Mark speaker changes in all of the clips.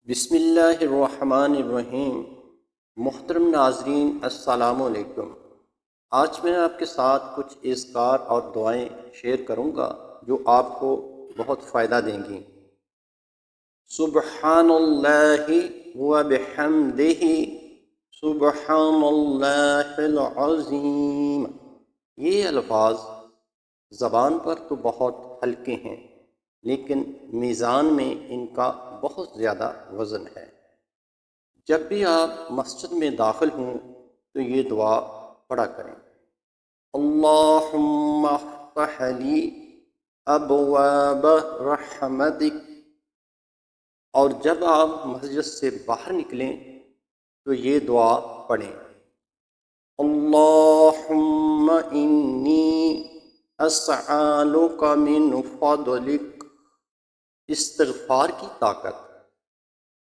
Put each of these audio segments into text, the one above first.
Speaker 1: بسم اللہ الرحمن الرحیم۔ محترم ناظرین، السلام علیکم۔ آج میں آپ کے ساتھ کچھ اذکار اور دعائیں شیئر کروں گا جو آپ کو بہت فائدہ دیں گی۔ سبحان اللہ و بحمدہ، سبحان اللہ العظیم۔ یہ الفاظ زبان پر تو بہت ہلکے ہیں، لیکن میزان میں ان کا بہت زیادہ وزن ہے۔ جب بھی آپ مسجد میں داخل ہوں تو یہ دعا پڑھا کریں: اللہم افتح لی ابواب رحمتک۔ اور جب آپ مسجد سے باہر نکلیں تو یہ دعا پڑھیں: اللہم انی اسألک من فضلک۔ استغفار کی طاقت: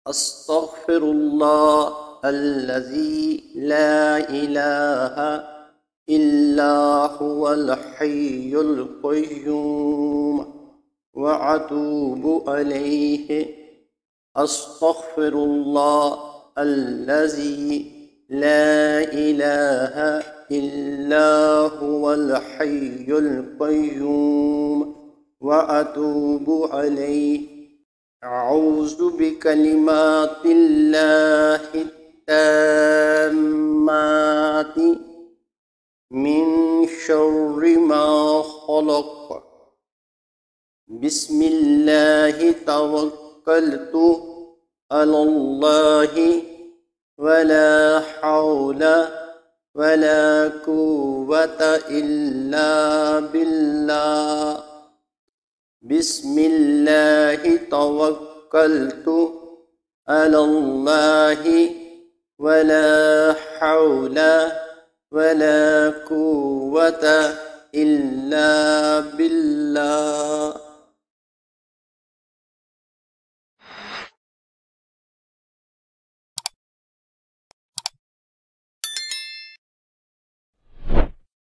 Speaker 1: استغفر اللہ الذی لا الہ الا هو الحی القیوم واتوب الیہ۔ استغفر اللہ الذی لا الہ الا هو الحی القیوم واتوب الیہ۔ اعوذ بکلمات اللہ التامات من شر ما خلق۔ بسم اللہ توکلت علی اللہ ولا حول ولا قوة الا باللہ۔ بسم اللہ توکلت علی اللہ ولا حول ولا قوة الا باللہ۔